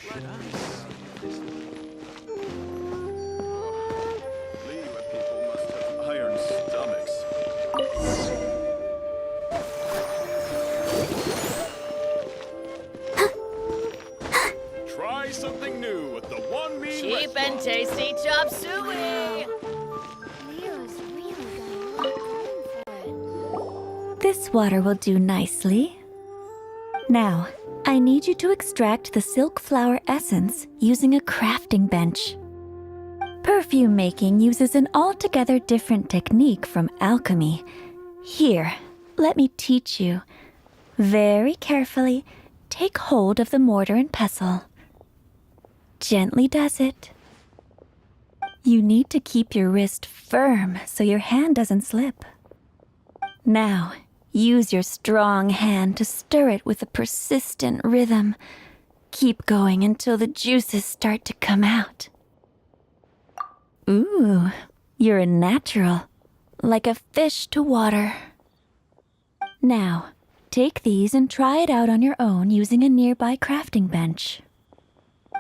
Liyue people must have iron stomachs. Try something new with the one mean Cheap and tasty chop suey! Leo's really got a lot going for it. This water will do nicely. Now, I need you to extract the silk flower essence using a crafting bench. Perfume making uses an altogether different technique from alchemy. Here, let me teach you. Very carefully, take hold of the mortar and pestle. Gently does it. You need to keep your wrist firm so your hand doesn't slip. Now, use your strong hand to stir it with a persistent rhythm. Keep going until the juices start to come out. Ooh, you're a natural, like a fish to water. Now, take these and try it out on your own using a nearby crafting bench.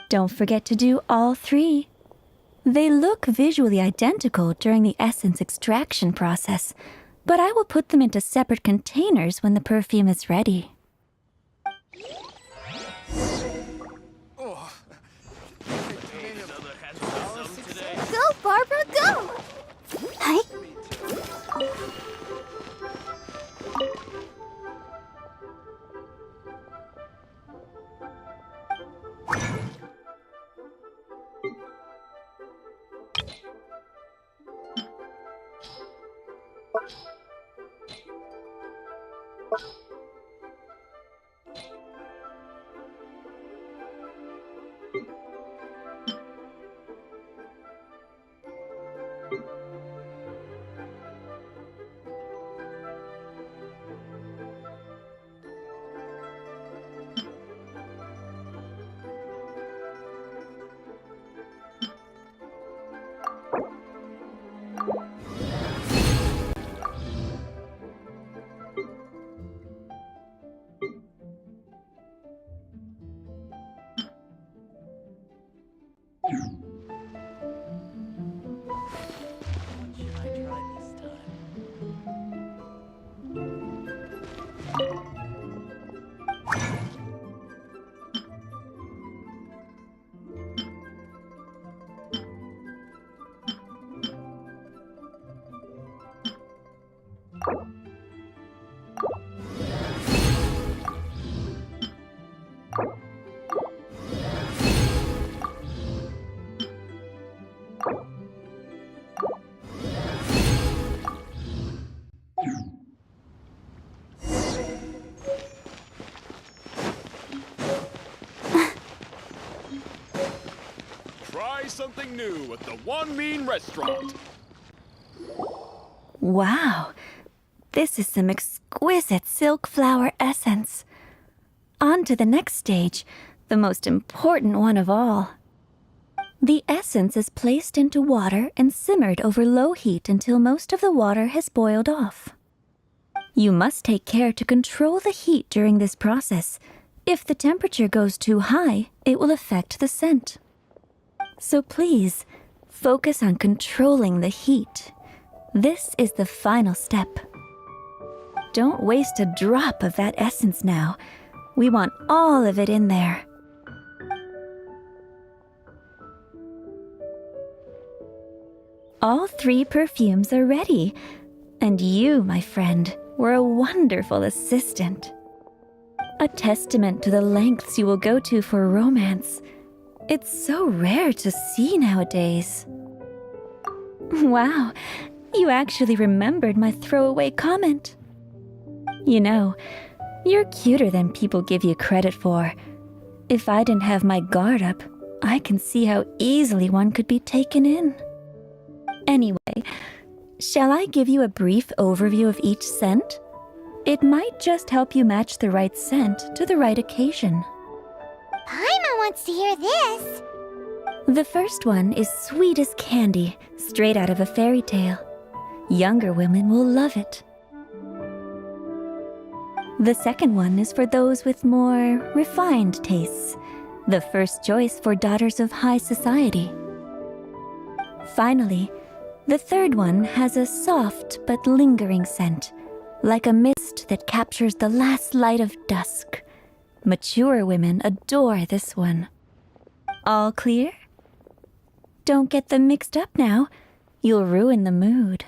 Don't forget to do all three. They look visually identical during the essence extraction process, but I will put them into separate containers when the perfume is ready. Go, Barbara, go! Hi. Try something new with the One Mean Restaurant. Wow, this is some exquisite silk flower essence. On to the next stage, the most important one of all. The essence is placed into water and simmered over low heat until most of the water has boiled off. You must take care to control the heat during this process. If the temperature goes too high, it will affect the scent. So please, focus on controlling the heat. This is the final step. Don't waste a drop of that essence now. We want all of it in there. All three perfumes are ready. And you, my friend, were a wonderful assistant. A testament to the lengths you will go to for romance. It's so rare to see nowadays. Wow, you actually remembered my throwaway comment. You know, you're cuter than people give you credit for. If I didn't have my guard up, I can see how easily one could be taken in. Anyway, shall I give you a brief overview of each scent? It might just help you match the right scent to the right occasion. Paimon wants to hear this. The first one is sweet as candy, straight out of a fairy tale. Younger women will love it. The second one is for those with more refined tastes. the first choice for daughters of high society. Finally, the third one has a soft but lingering scent, like a mist that captures the last light of dusk. Mature women adore this one. All clear? Don't get them mixed up now. You'll ruin the mood.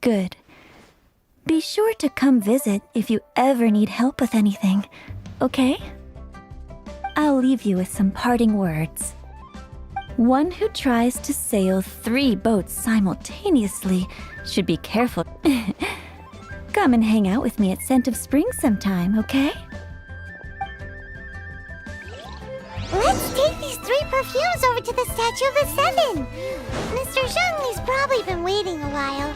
Good. Be sure to come visit if you ever need help with anything, okay? I'll leave you with some parting words. One who tries to sail 3 boats simultaneously should be careful. Come and hang out with me at Scent of Spring sometime, okay? Let's take these 3 perfumes over to the Statue of the Seven. Mr. Zhongli's probably been waiting a while.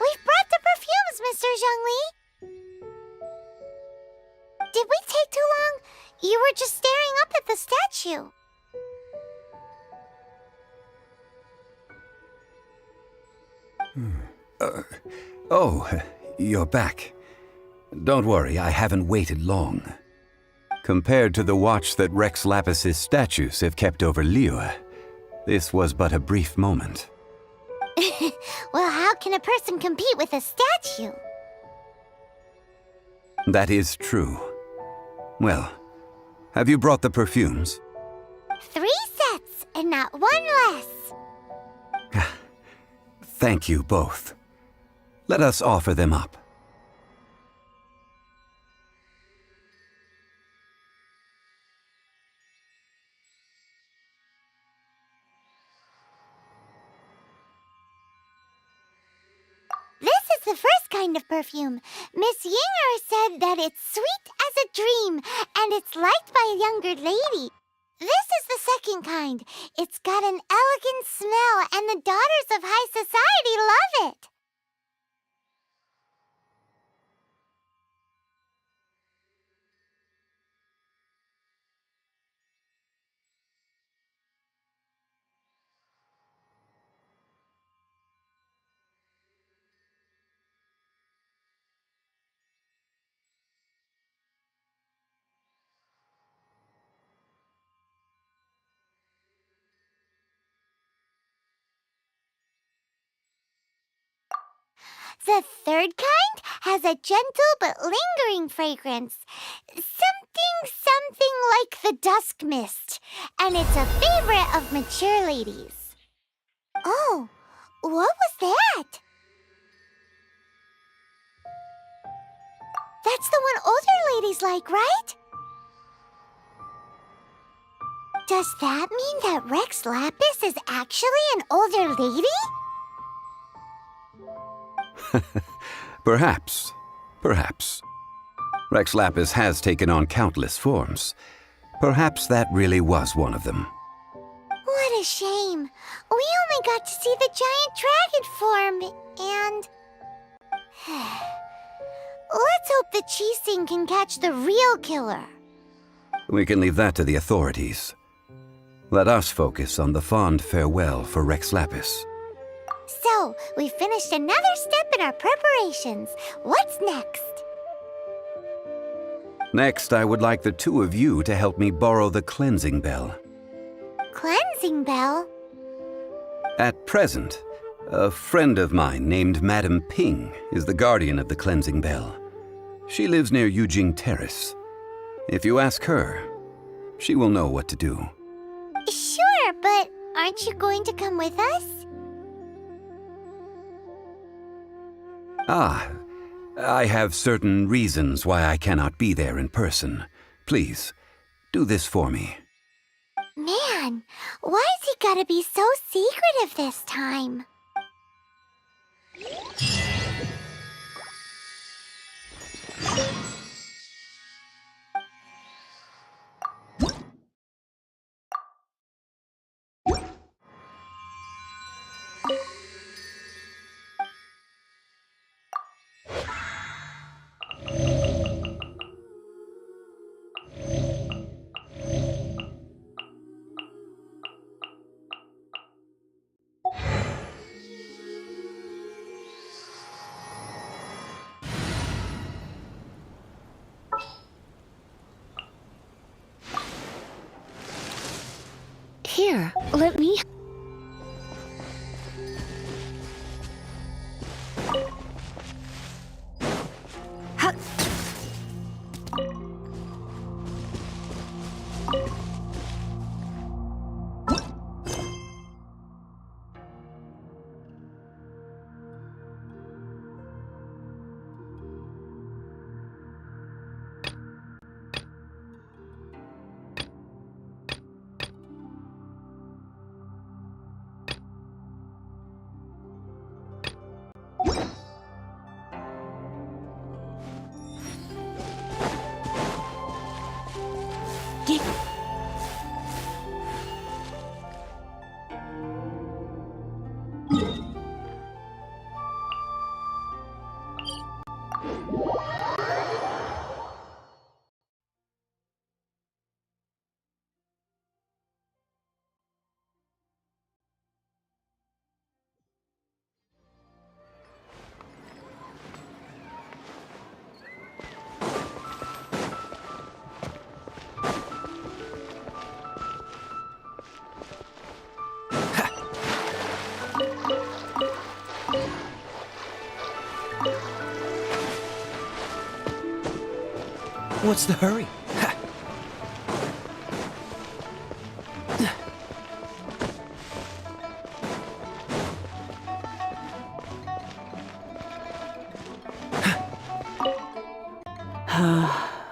We've brought the perfumes, Mr. Zhongli. Did we take too long? You were just staring up at the statue. Oh, you're back. Don't worry, I haven't waited long. Compared to the watch that Rex Lapis's statues have kept over Liyue, this was but a brief moment. Well, how can a person compete with a statue? That is true. Well, have you brought the perfumes? 3 sets, and not 1 less. Thank you both. Let us offer them up. This is the first kind of perfume. Miss Yinger said that it's sweet as a dream, and it's liked by a younger lady. This is the second kind. It's got an elegant smell, and the daughters of high society love it. The third kind has a gentle but lingering fragrance. Something like the dusk mist. And it's a favorite of mature ladies. Oh, what was that? That's the one older ladies like, right? Does that mean that Rex Lapis is actually an older lady? Perhaps. Rex Lapis has taken on countless forms. Perhaps that really was one of them. What a shame. We only got to see the giant dragon form, and... Let's hope the Qixing can catch the real killer. We can leave that to the authorities. Let us focus on the fond farewell for Rex Lapis. So, we finished another step in our preparations. What's next? Next, I would like the 2 of you to help me borrow the cleansing bell. Cleansing bell? At present, a friend of mine named Madame Ping is the guardian of the cleansing bell. She lives near Yujing Terrace. If you ask her, she will know what to do. Sure, but aren't you going to come with us? I have certain reasons why I cannot be there in person. Please, do this for me. Man, why's he gotta be so secretive this time? Here, let me... Ha! What's the hurry?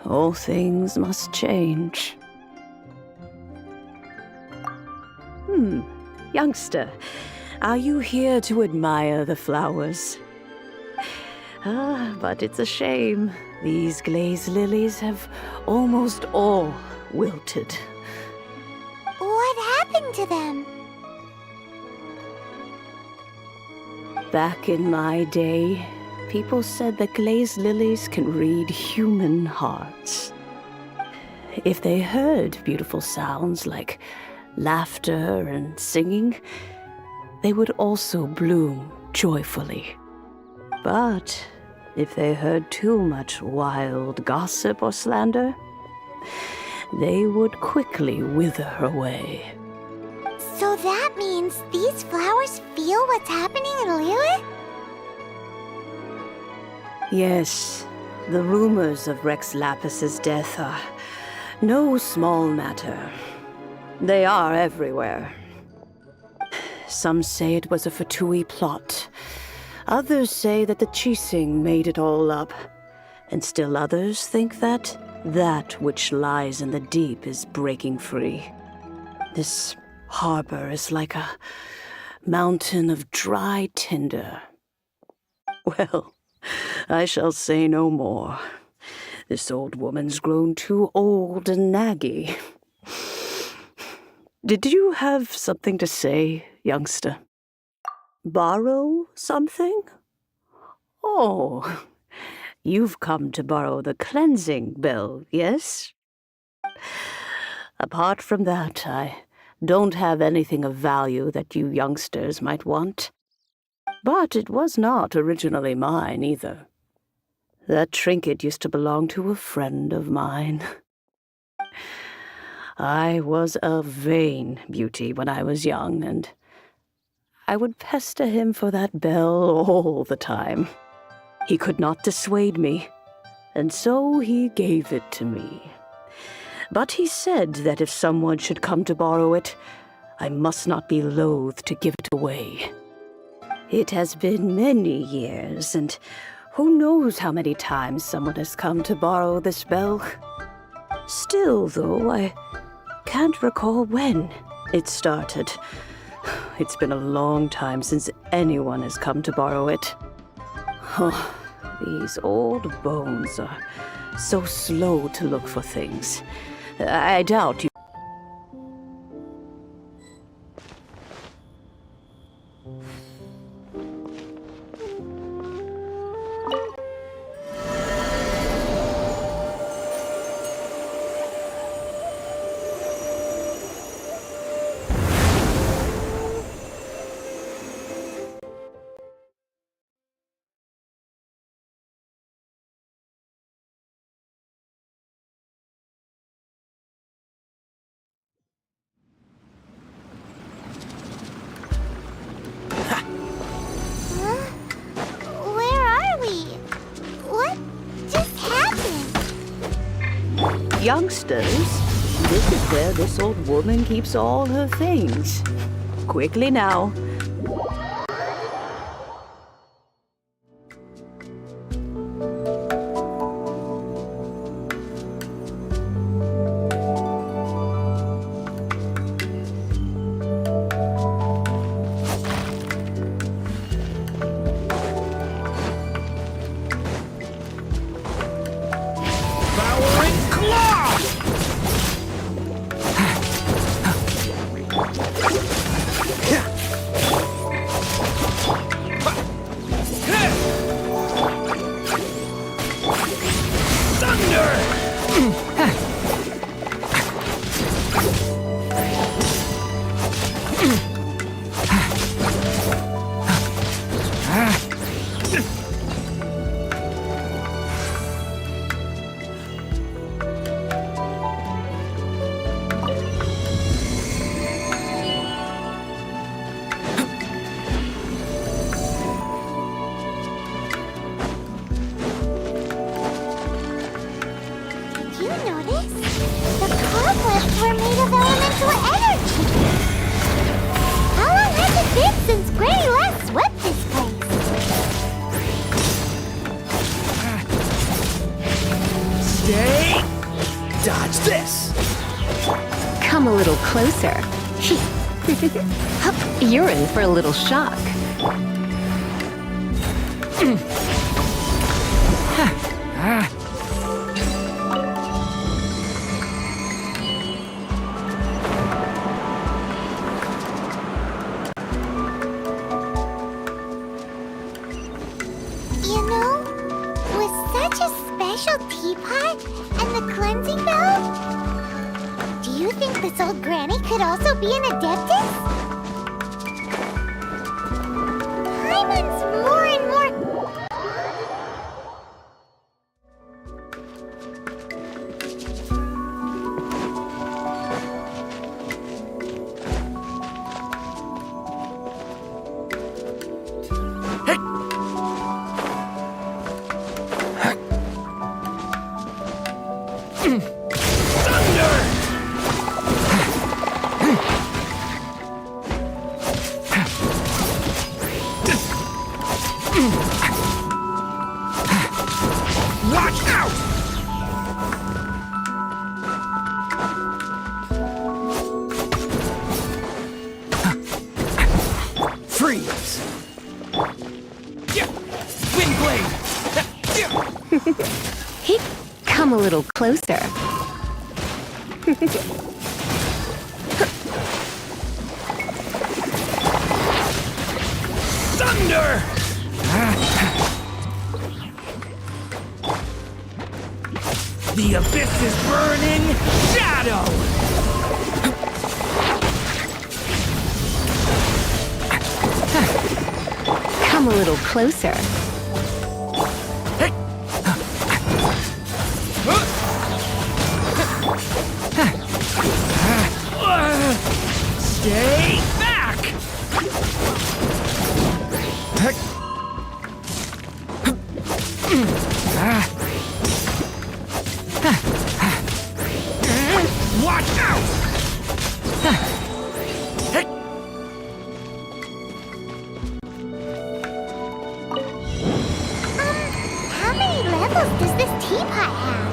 All things must change. Youngster, are you here to admire the flowers? But it's a shame. These glazed lilies have almost all wilted. What happened to them? Back in my day, people said that glazed lilies can read human hearts. If they heard beautiful sounds like laughter and singing, they would also bloom joyfully. But if they heard too much wild gossip or slander, they would quickly wither away. So that means these flowers feel what's happening in Liyue? Yes, the rumors of Rex Lapis's death are no small matter. They are everywhere. Some say it was a Fatui plot. Others say that the Chising made it all up. And still others think that which lies in the deep is breaking free. This harbor is like a mountain of dry tinder. Well, I shall say no more. This old woman's grown too old and naggy. Did you have something to say, youngster? Borrow something? Oh, you've come to borrow the cleansing bell, yes? Apart from that, I don't have anything of value that you youngsters might want. But it was not originally mine, either. That trinket used to belong to a friend of mine. I was a vain beauty when I was young, and I would pester him for that bell all the time. He could not dissuade me, and so he gave it to me. But he said that if someone should come to borrow it, I must not be loath to give it away. It has been many years, and who knows how many times someone has come to borrow this bell. Still, though, I can't recall when it started. It's been a long time since anyone has come to borrow it. Oh, these old bones are so slow to look for things. I doubt you Youngsters, this is where this old woman keeps all her things. Quickly now. Were made of elemental energy. How long has it been since Granny last swept this place? Stay! Dodge this! Come a little closer. Hup, you're in for a little shock. You know, with such a special teapot and the cleansing bell, do you think this old granny could also be an adeptus? Hyman's more and more... Watch out! Freeze! Wind blade! Come a little closer. Thunder! The abyss is burning! Shadow! Come a little closer. Stay back! Watch out! How many levels does this teapot have?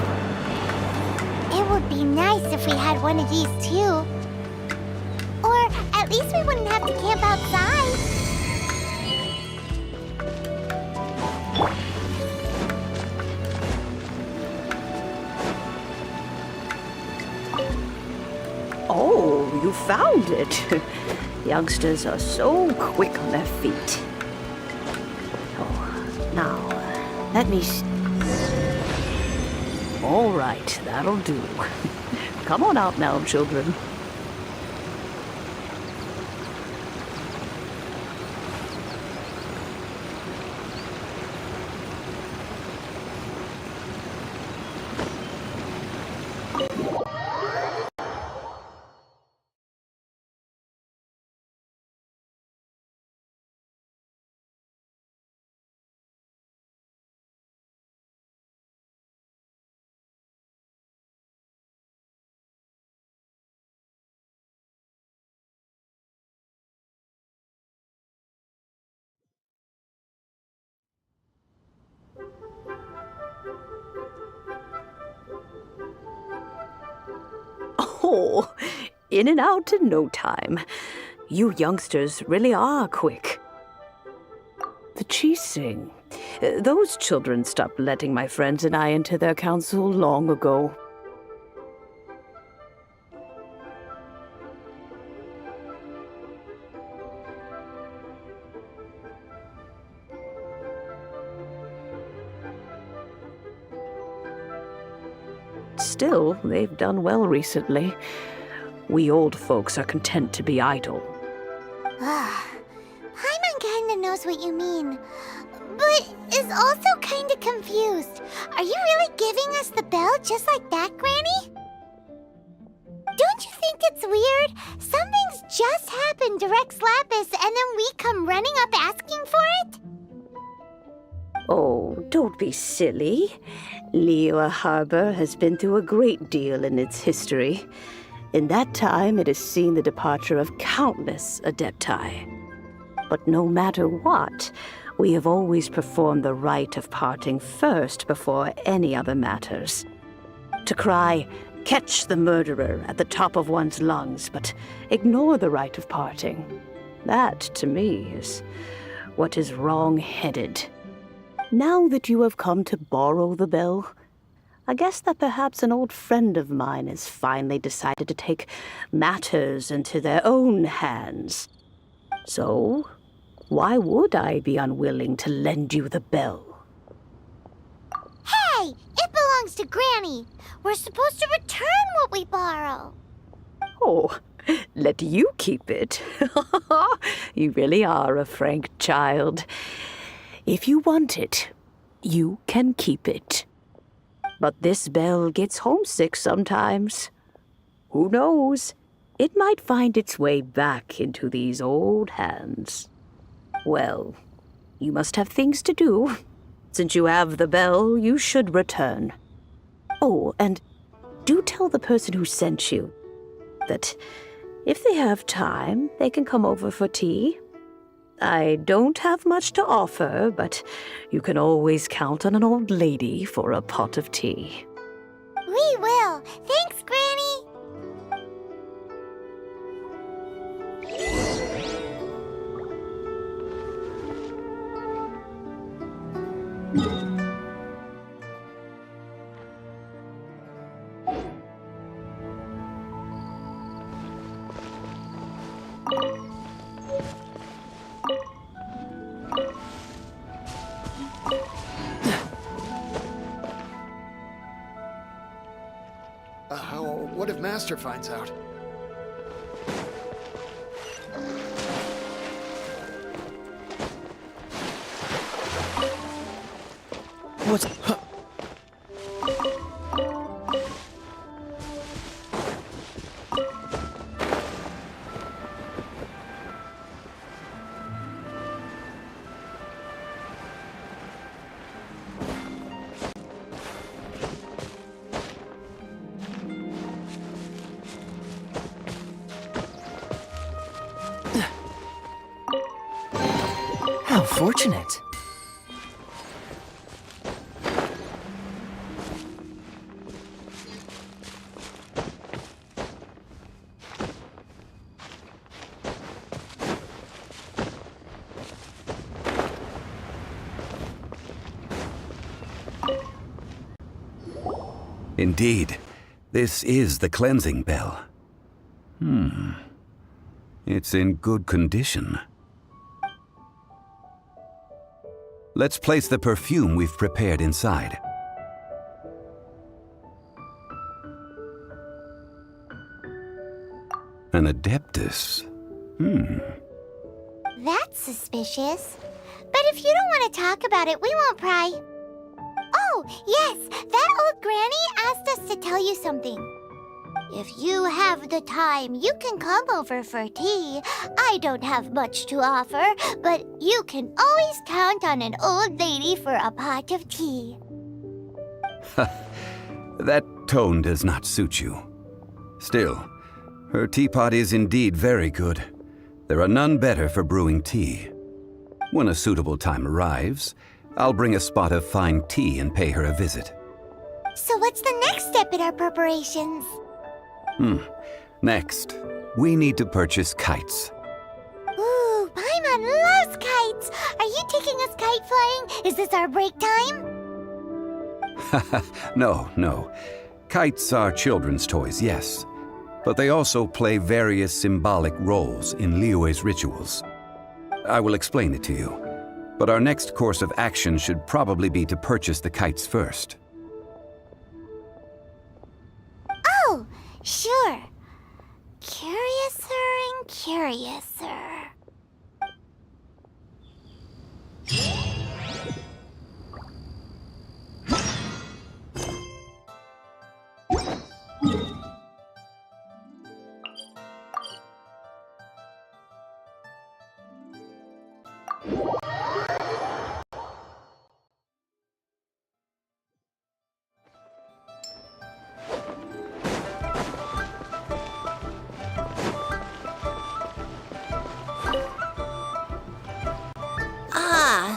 It would be nice if we had one of these too. Or at least we wouldn't have to camp outside. Oh, you found it. Youngsters are so quick on their feet. Oh, now, let me... All right, that'll do. Come on out now, children. Oh, in and out in no time. You youngsters really are quick. The Chising. Those children stopped letting my friends and I into their council long ago. Still, they've done well recently. We old folks are content to be idle. Paimon kinda knows what you mean, but is also kinda confused. Are you really giving us the bell just like that, Granny? Don't you think it's weird? Something's just happened to Rex Lapis and then we come running up asking for it? Oh, don't be silly. Liyue Harbor has been through a great deal in its history. In that time, it has seen the departure of countless Adepti. But no matter what, we have always performed the rite of parting first before any other matters. To cry, "Catch the murderer," at the top of one's lungs, but ignore the rite of parting. That, to me, is what is wrong-headed. Now that you have come to borrow the bell, I guess that perhaps an old friend of mine has finally decided to take matters into their own hands. So, why would I be unwilling to lend you the bell? Hey! It belongs to Granny! We're supposed to return what we borrow! Oh, let you keep it. You really are a frank child. If you want it, you can keep it. But this bell gets homesick sometimes. Who knows? It might find its way back into these old hands. Well, you must have things to do. Since you have the bell, you should return. Oh, and do tell the person who sent you that if they have time, they can come over for tea. I don't have much to offer, but you can always count on an old lady for a pot of tea. We will! Thanks, Granny! What if Master finds out? What's... Huh. How fortunate. Indeed, this is the cleansing bell. It's in good condition. Let's place the perfume we've prepared inside. An Adeptus. That's suspicious. But if you don't want to talk about it, we won't pry. Oh, yes, that old granny asked us to tell you something. If you have the time, you can come over for tea. I don't have much to offer, but you can always count on an old lady for a pot of tea. That tone does not suit you. Still, her teapot is indeed very good. There are none better for brewing tea. When a suitable time arrives, I'll bring a spot of fine tea and pay her a visit. So what's the next step in our preparations? Next, we need to purchase kites. Ooh, Paimon loves kites! Are you taking us kite flying? Is this our break time? No. Kites are children's toys, yes. But they also play various symbolic roles in Liyue's rituals. I will explain it to you. But our next course of action should probably be to purchase the kites first. Oh, sure. Curiouser and curiouser.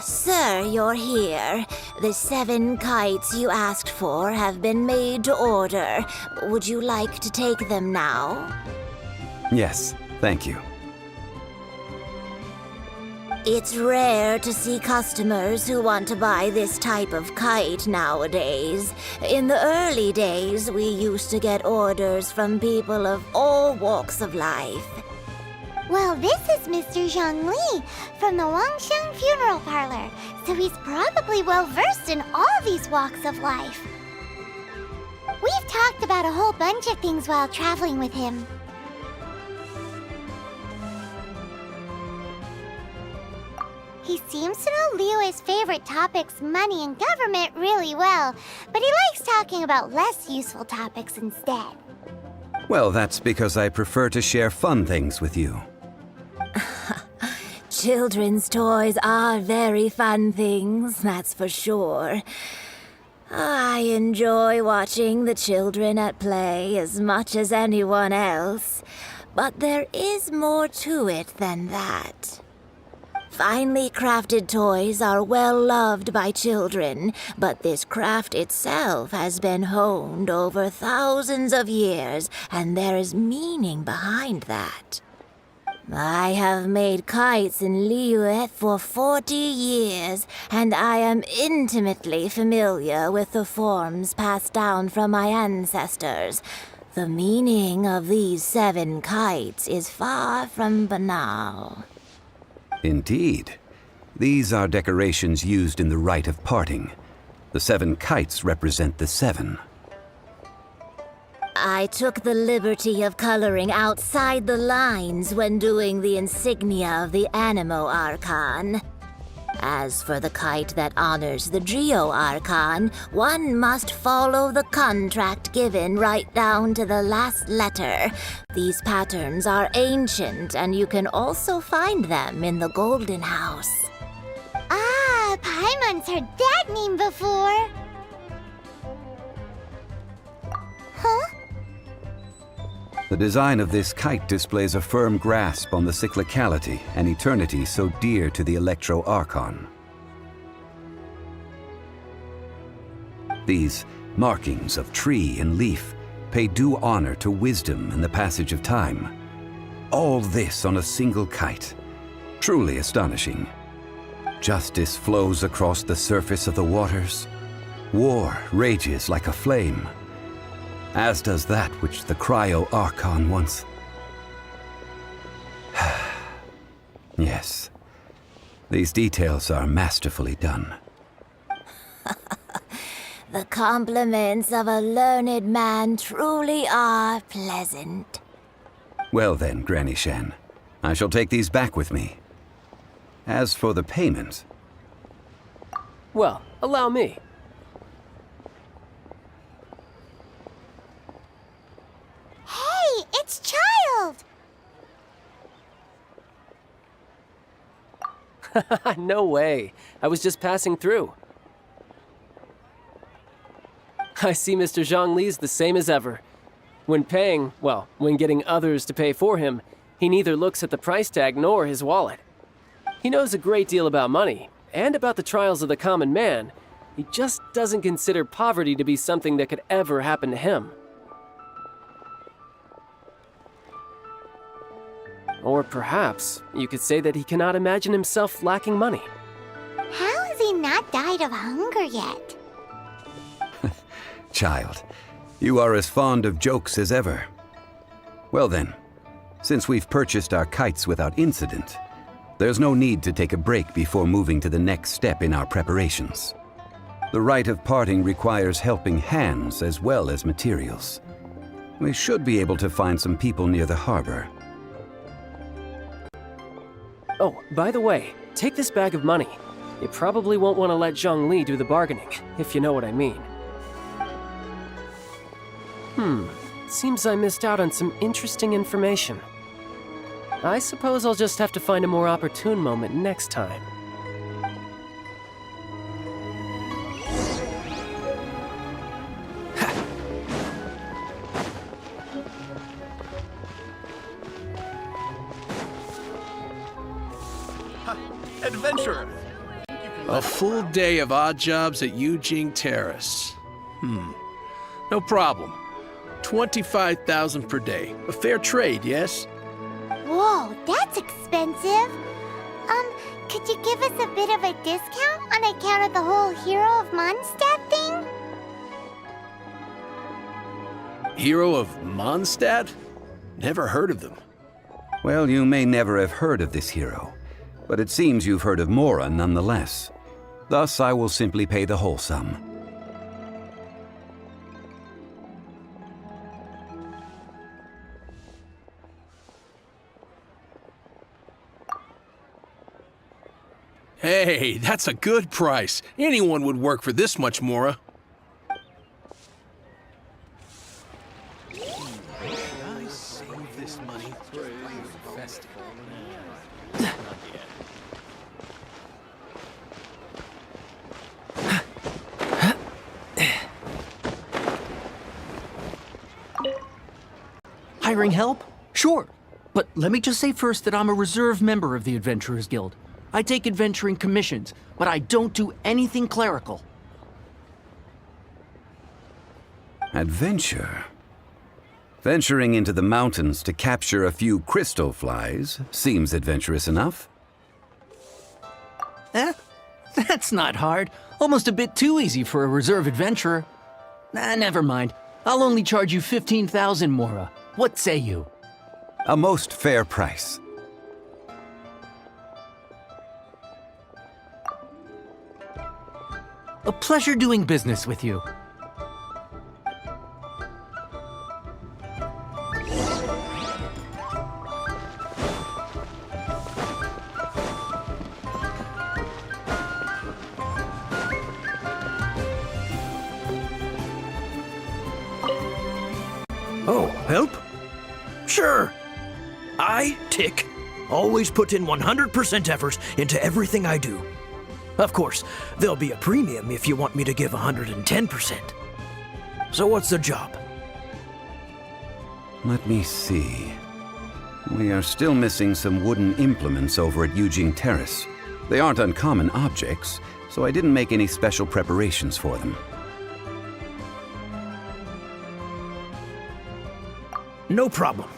Sir, you're here. The 7 kites you asked for have been made to order. Would you like to take them now? Yes, thank you. It's rare to see customers who want to buy this type of kite nowadays. In the early days, we used to get orders from people of all walks of life. Well, this is Mr. Zhongli from the Wangsheng Funeral Parlor, so he's probably well-versed in all these walks of life. We've talked about a whole bunch of things while traveling with him. He seems to know Liyue's favorite topics, money and government, really well, but he likes talking about less useful topics instead. Well, that's because I prefer to share fun things with you. Children's toys are very fun things, that's for sure. I enjoy watching the children at play as much as anyone else, but there is more to it than that. Finely crafted toys are well loved by children, but this craft itself has been honed over thousands of years, and there is meaning behind that. I have made kites in Liyue for 40 years, and I am intimately familiar with the forms passed down from my ancestors. The meaning of these 7 kites is far from banal. Indeed. These are decorations used in the rite of parting. The 7 kites represent the 7. I took the liberty of coloring outside the lines when doing the insignia of the Animo Archon. As for the kite that honors the Geo Archon, one must follow the contract given right down to the last letter. These patterns are ancient, and you can also find them in the Golden House. Ah, Paimon's heard that name before. Huh? The design of this kite displays a firm grasp on the cyclicality and eternity so dear to the Electro Archon. These markings of tree and leaf pay due honor to wisdom and the passage of time. All this on a single kite. Truly astonishing. Justice flows across the surface of the waters. War rages like a flame. As does that which the Cryo Archon once. Yes, these details are masterfully done. The compliments of a learned man truly are pleasant. Well then, Granny Shen, I shall take these back with me. As for the payment... Well, allow me. Hey, it's Child! No way. I was just passing through. I see Mr. Zhongli's the same as ever. When paying, well, when getting others to pay for him, he neither looks at the price tag nor his wallet. He knows a great deal about money, and about the trials of the common man. He just doesn't consider poverty to be something that could ever happen to him. Or perhaps you could say that he cannot imagine himself lacking money. How has he not died of hunger yet? Child, you are as fond of jokes as ever. Well then, since we've purchased our kites without incident, there's no need to take a break before moving to the next step in our preparations. The rite of parting requires helping hands as well as materials. We should be able to find some people near the harbor. Oh, by the way, take this bag of money. You probably won't want to let Zhongli do the bargaining, if you know what I mean. Seems I missed out on some interesting information. I suppose I'll just have to find a more opportune moment next time. Adventurer! A full day of odd jobs at Yujing Terrace. No problem. 25,000 per day. A fair trade, yes? Whoa, that's expensive. Could you give us a bit of a discount on account of the whole Hero of Mondstadt thing? Hero of Mondstadt? Never heard of them. Well, you may never have heard of this hero, but it seems you've heard of Mora nonetheless. Thus, I will simply pay the whole sum. Hey, that's a good price. Anyone would work for this much, Mora. I save this money for a festival. Hiring help? Sure. But let me just say first that I'm a reserve member of the Adventurers Guild. I take adventuring commissions, but I don't do anything clerical. Adventure? Venturing into the mountains to capture a few crystal flies seems adventurous enough. That's not hard. Almost a bit too easy for a reserve adventurer. Never mind. I'll only charge you 15,000 Mora. What say you? A most fair price. A pleasure doing business with you. Oh, help? Sure. I, Tick, always put in 100% effort into everything I do. Of course, there'll be a premium if you want me to give 110%. So what's the job? Let me see. We are still missing some wooden implements over at Yujing Terrace. They aren't uncommon objects, so I didn't make any special preparations for them. No problem.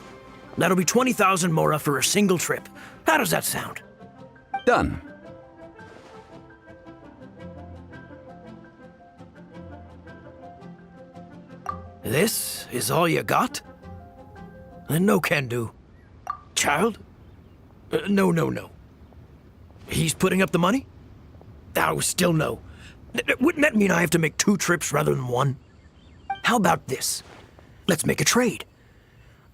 That'll be 20,000 Mora for a single trip. How does that sound? Done. This is all you got? Then no can do. Child? No. He's putting up the money? Oh, still no. Wouldn't that mean I have to make 2 trips rather than 1? How about this? Let's make a trade.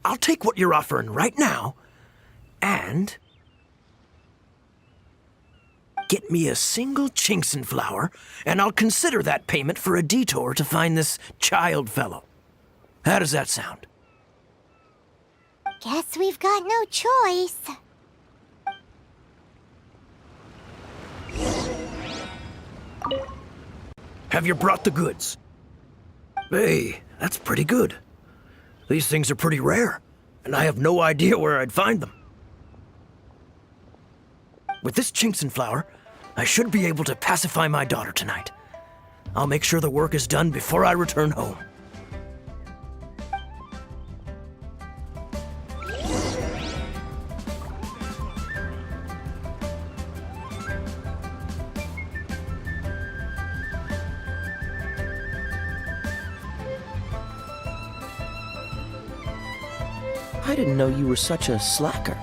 I'll take what you're offering right now, and get me a single Chinxin flower, and I'll consider that payment for a detour to find this child fellow. How does that sound? Guess we've got no choice. Have you brought the goods? Hey, that's pretty good. These things are pretty rare, and I have no idea where I'd find them. With this Chinxin flower, I should be able to pacify my daughter tonight. I'll make sure the work is done before I return home. I didn't know you were such a slacker.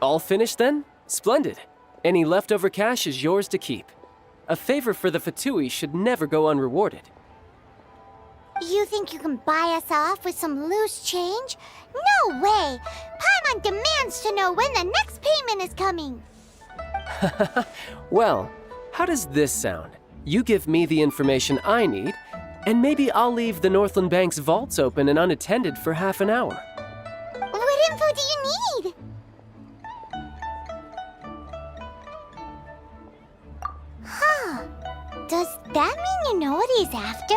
All finished then? Splendid. Any leftover cash is yours to keep. A favor for the Fatui should never go unrewarded. You think you can buy us off with some loose change? No way! Paimon demands to know when the next payment is coming! Well, how does this sound? You give me the information I need, and maybe I'll leave the Northland Bank's vaults open and unattended for half an hour. What info do you need? Huh. Does that mean you know what he's after?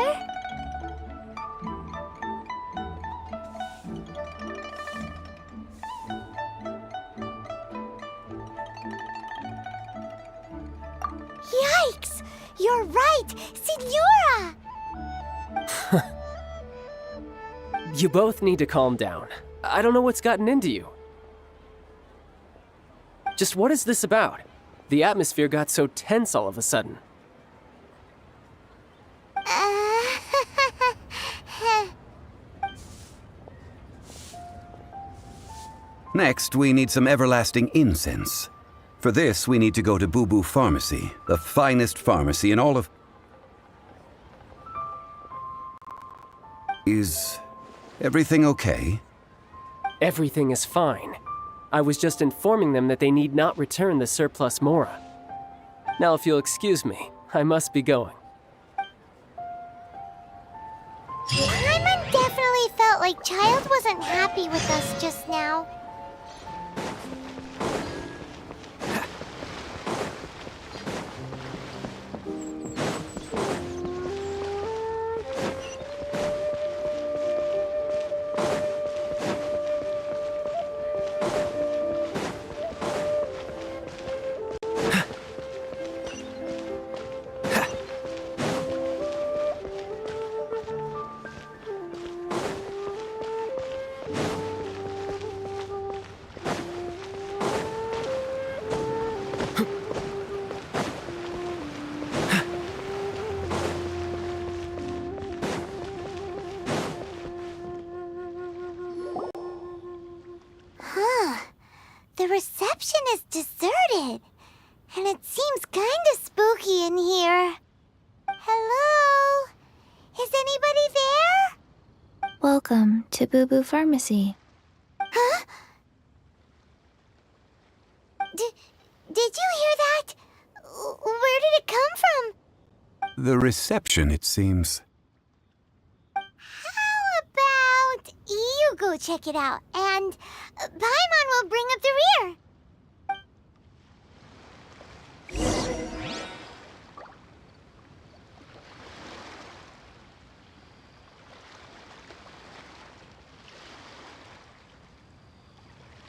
Yikes! You're right! Signora! You both need to calm down. I don't know what's gotten into you. Just what is this about? The atmosphere got so tense all of a sudden. Next, we need some everlasting incense. For this, we need to go to Boo Boo Pharmacy, the finest pharmacy in all of... Is everything okay? Everything is fine. I was just informing them that they need not return the surplus Mora. Now, if you'll excuse me, I must be going. Paimon definitely felt like Child wasn't happy with us just now. The reception is deserted, and it seems kinda spooky in here. Hello? Is anybody there? Welcome to Boo Boo Pharmacy. Huh? Did you hear that? Where did it come from? The reception, it seems. How about you go check it out, and Paimon will bring up the rear.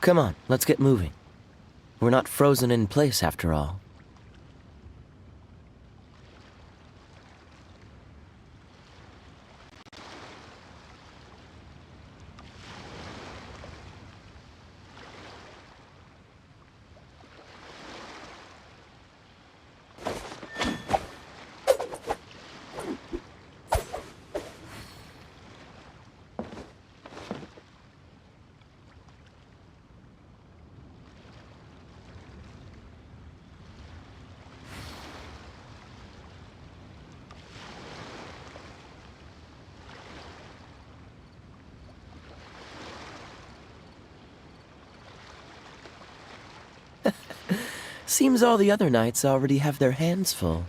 Come on, let's get moving. We're not frozen in place after all. Seems all the other knights already have their hands full.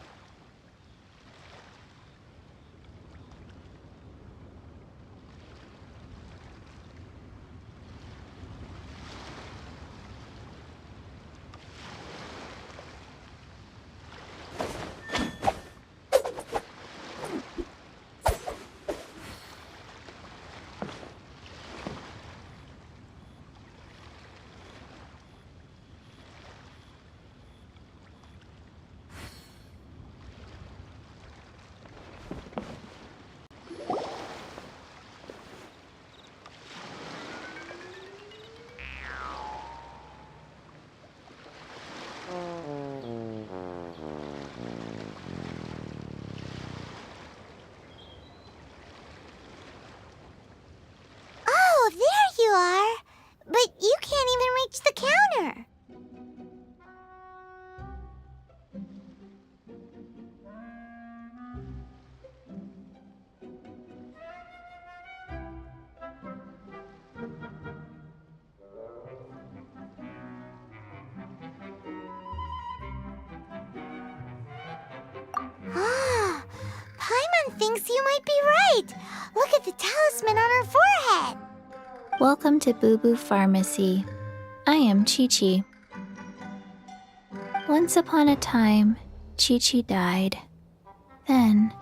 Oh, there you are. But you can't even reach the counter. Ah, Paimon thinks you might be right. Look at the talisman on her forehead. Welcome to Boo Boo Pharmacy. I am Chi-Chi. Once upon a time, Chi-Chi died. Then,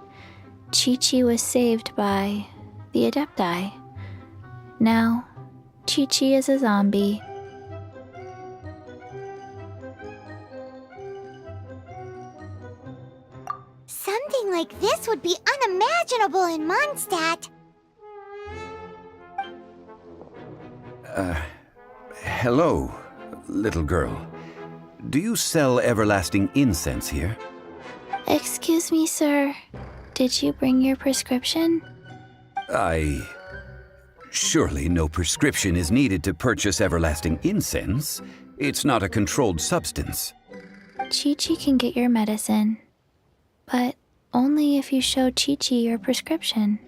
Chi-Chi was saved by the Adepti. Now, Chi-Chi is a zombie. Something like this would be unimaginable in Mondstadt. Hello, little girl. Do you sell everlasting incense here? Excuse me, sir. Did you bring your prescription? Surely no prescription is needed to purchase everlasting incense. It's not a controlled substance. Chi-Chi can get your medicine, but only if you show Chi-Chi your prescription.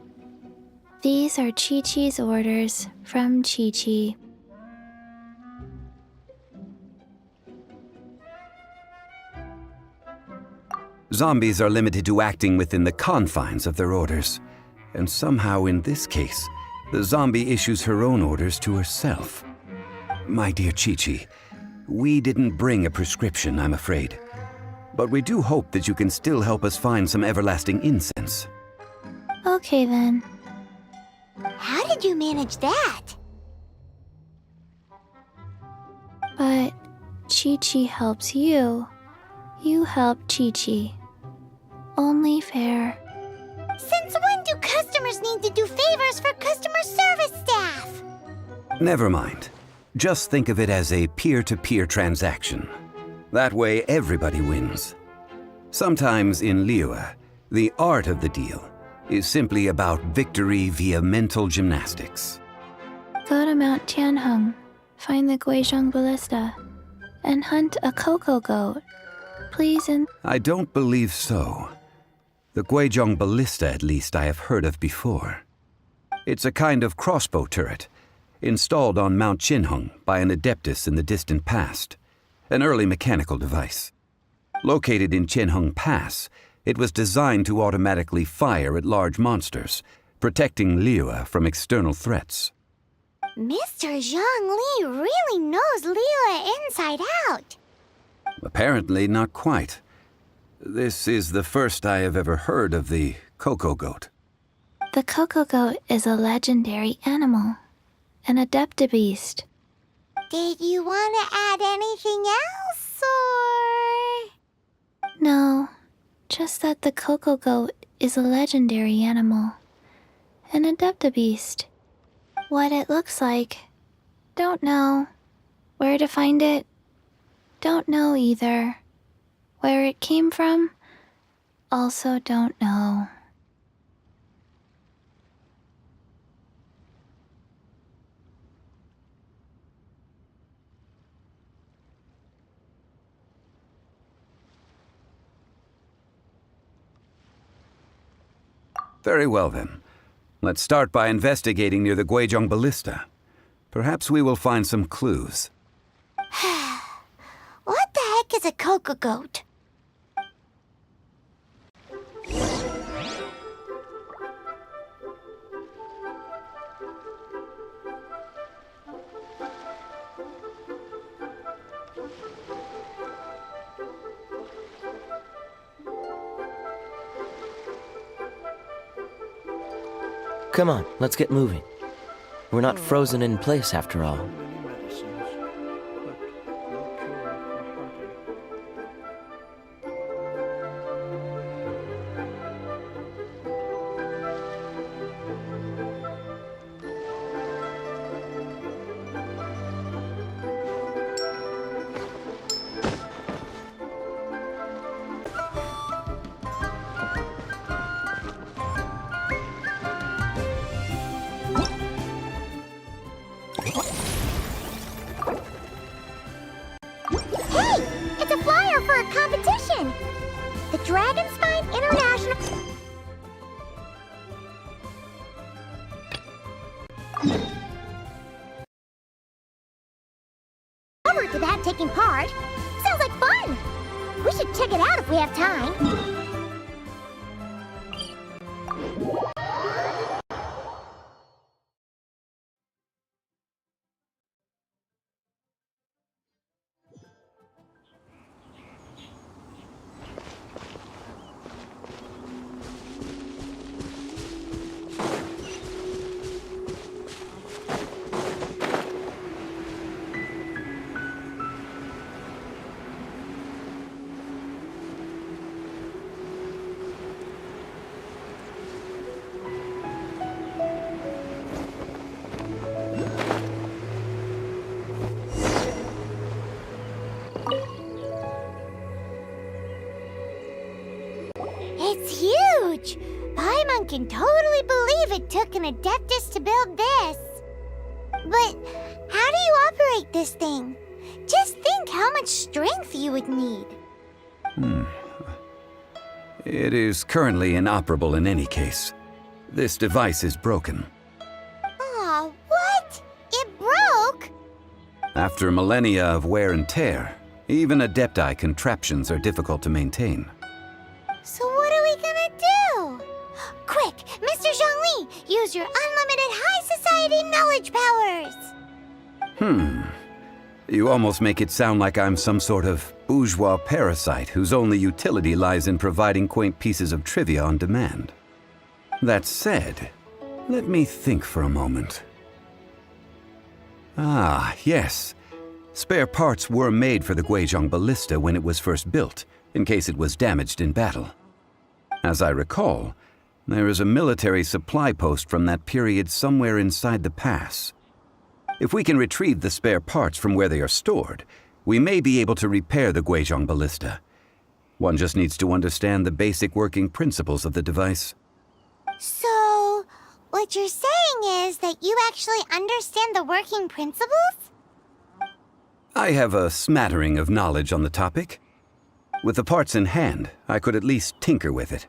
These are Chi-Chi's orders from Chi-Chi. Zombies are limited to acting within the confines of their orders. And somehow in this case, the zombie issues her own orders to herself. My dear Chi-Chi, we didn't bring a prescription, I'm afraid. But we do hope that you can still help us find some everlasting incense. Okay then. How did you manage that? But Chi-Chi helps you. You help Chi-Chi. Only fair. Since when do customers need to do favors for customer service staff? Never mind. Just think of it as a peer-to-peer transaction. That way everybody wins. Sometimes in Liyue, the art of the deal is simply about victory via mental gymnastics. Go to Mount Tianheng, find the Guizhong Ballista, and hunt a cocoa goat. Please and... I don't believe so. The Guizhong Ballista, at least, I have heard of before. It's a kind of crossbow turret, installed on Mount Qinheng by an adeptus in the distant past, an early mechanical device. Located in Qinheng Pass, it was designed to automatically fire at large monsters, protecting Liyue from external threats. Mr. Zhongli really knows Liyue inside out. Apparently not quite. This is the first I have ever heard of the cocoa goat. The cocoa goat is a legendary animal, an adeptabeast. Did you want to add anything else, or...? No, just that the cocoa goat is a legendary animal, an adeptabeast. What it looks like, don't know. Where to find it, don't know either. Where it came from, also don't know. Very well then. Let's start by investigating near the Guizhong Ballista. Perhaps we will find some clues. What the heck is a cocoa goat? Come on, let's get moving. We're not frozen in place after all. Competition! The Dragon Spine International... Forward to that taking part. Sounds like fun! We should check it out if we have time. It's huge! Paimon can totally believe it took an Adeptus to build this. But how do you operate this thing? Just think how much strength you would need. It is currently inoperable in any case. This device is broken. Aw, what? It broke? After millennia of wear and tear, even Adepti contraptions are difficult to maintain. So what are we gonna do? Quick, Mr. Zhongli, use your unlimited high society knowledge powers! You almost make it sound like I'm some sort of bourgeois parasite whose only utility lies in providing quaint pieces of trivia on demand. That said, let me think for a moment. Ah, yes. Spare parts were made for the Guizhong Ballista when it was first built, in case it was damaged in battle. As I recall, there is a military supply post from that period somewhere inside the pass. If we can retrieve the spare parts from where they are stored, we may be able to repair the Guizhong Ballista. One just needs to understand the basic working principles of the device. So, what you're saying is that you actually understand the working principles? I have a smattering of knowledge on the topic. With the parts in hand, I could at least tinker with it.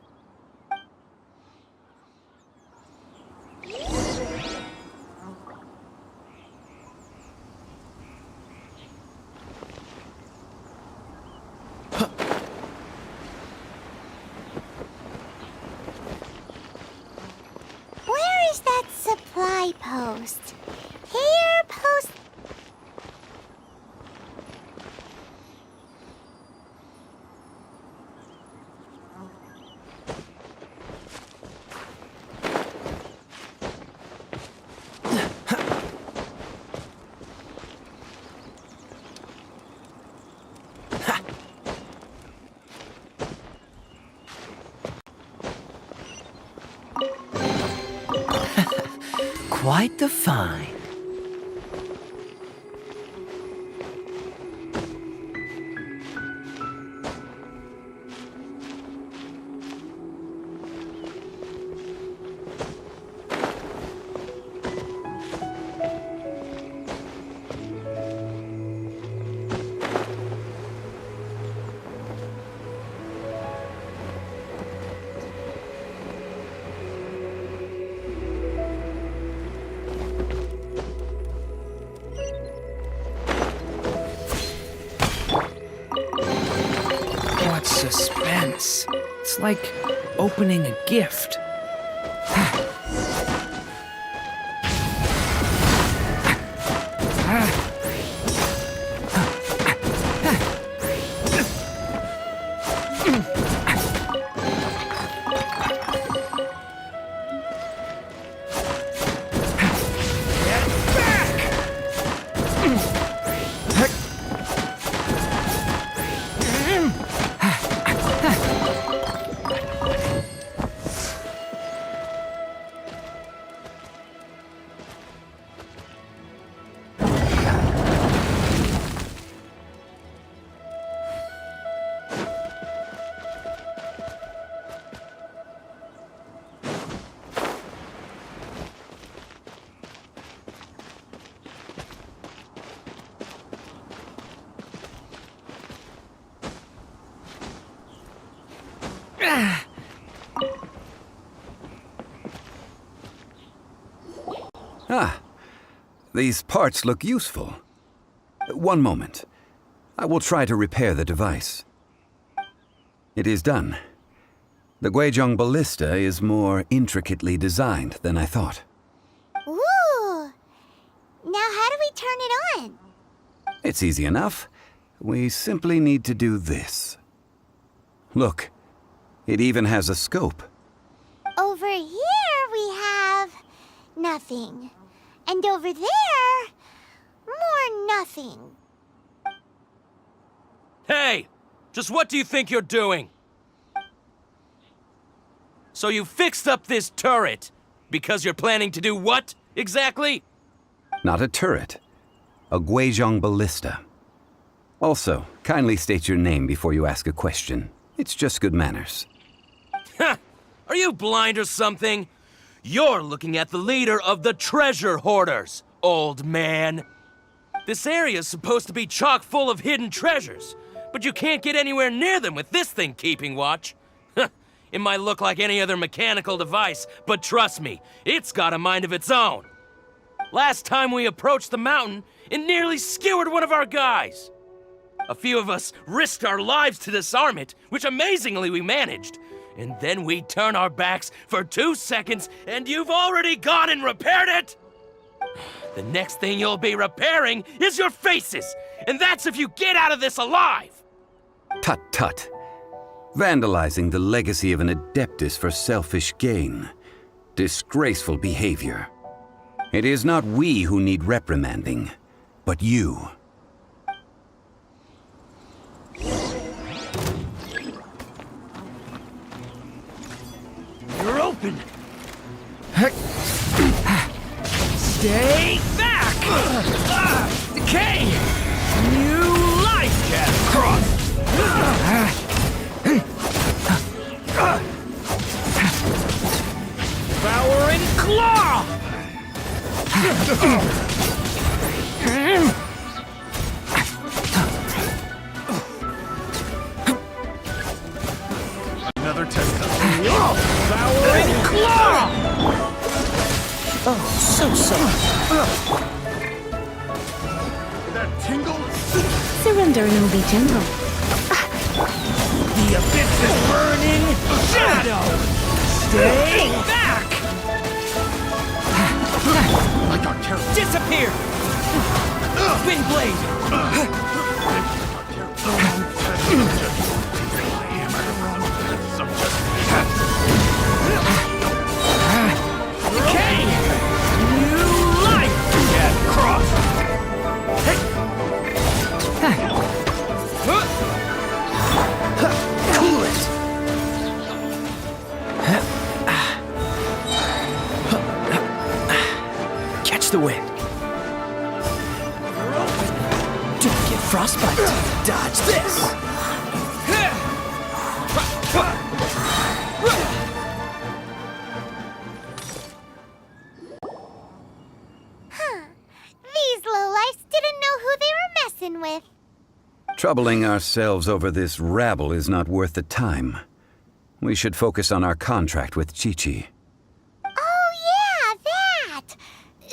Where is that supply post? Here, post... Quite the find. It's like opening a gift. Ah, these parts look useful. One moment. I will try to repair the device. It is done. The Guizhong ballista is more intricately designed than I thought. Ooh! Now how do we turn it on? It's easy enough. We simply need to do this. Look, it even has a scope. Over here we have nothing. And over there, more nothing. Hey! Just what do you think you're doing? So you fixed up this turret because you're planning to do what, exactly? Not a turret. A Guizhong ballista. Also, kindly state your name before you ask a question. It's just good manners. Ha! Are you blind or something? You're looking at the leader of the treasure hoarders, old man. This area's supposed to be chock full of hidden treasures, but you can't get anywhere near them with this thing keeping watch. It might look like any other mechanical device, but trust me, it's got a mind of its own. Last time we approached the mountain, it nearly skewered one of our guys. A few of us risked our lives to disarm it, which amazingly we managed. And then we turn our backs for 2 seconds, and you've already gone and repaired it! The next thing you'll be repairing is your faces, and that's if you get out of this alive! Tut tut. Vandalizing the legacy of an adeptus for selfish gain. Disgraceful behavior. It is not we who need reprimanding, but you. You're open. Stay back! Decay! New life can cross! Devour and claw! Another test. Devour and claw! Oh, so soft. That tingle? Surrender and it'll be gentle. The abyss is burning! Shadow! Stay back! I got terrible. Disappear! Wind blade! Decay! New life can cross! Cool it! Catch the wind. Don't get frostbite. Dodge this. These lowlifes didn't know who they were messing with. Troubling ourselves over this rabble is not worth the time. We should focus on our contract with Chi-Chi. Oh yeah, that!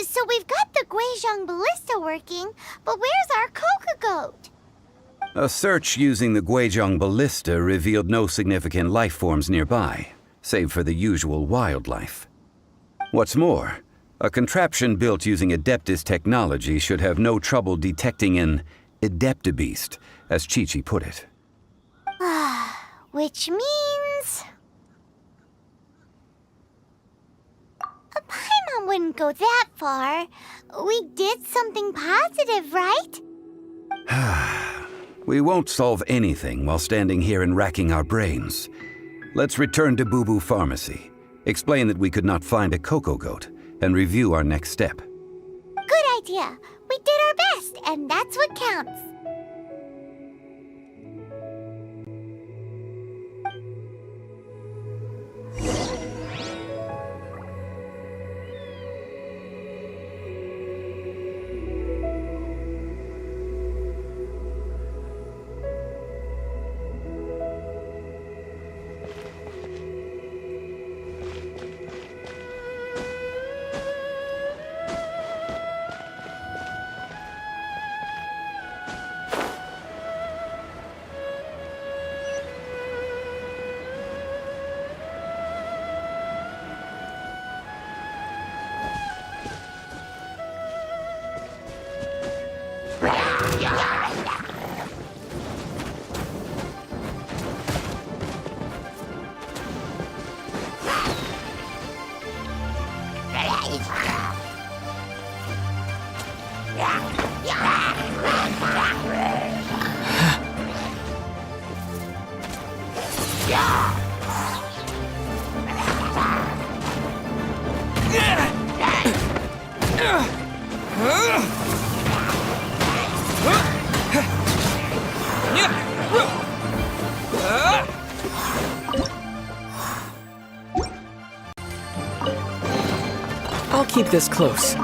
So we've got the Guizhong ballista working, but where's our Coca goat? A search using the Guizhong ballista revealed no significant life forms nearby, save for the usual wildlife. What's more, a contraption built using Adeptus technology should have no trouble detecting an Adeptabeast, as Chi-Chi put it. Which means... Paimon wouldn't go that far. We did something positive, right? We won't solve anything while standing here and racking our brains. Let's return to Boo Boo Pharmacy, explain that we could not find a Coco Goat, and review our next step. Good idea. We did our best, and that's what counts. I'll keep this close.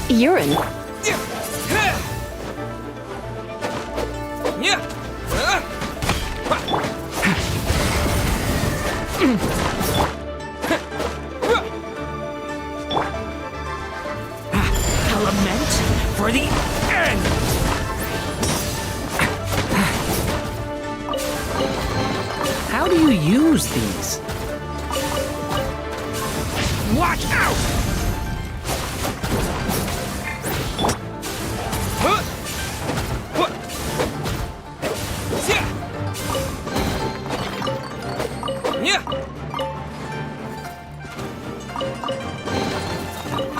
Urine. Lament for the end! How do you use these? Watch out!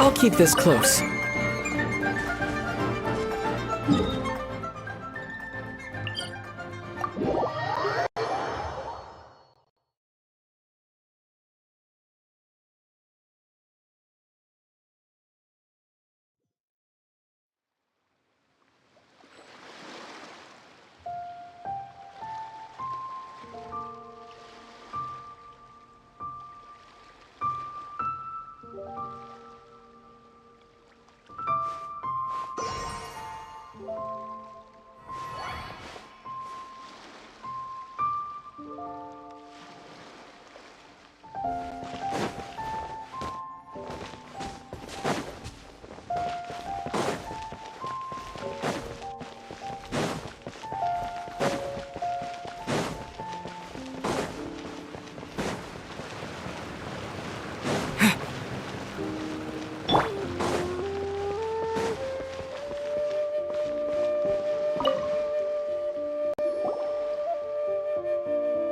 I'll keep this close.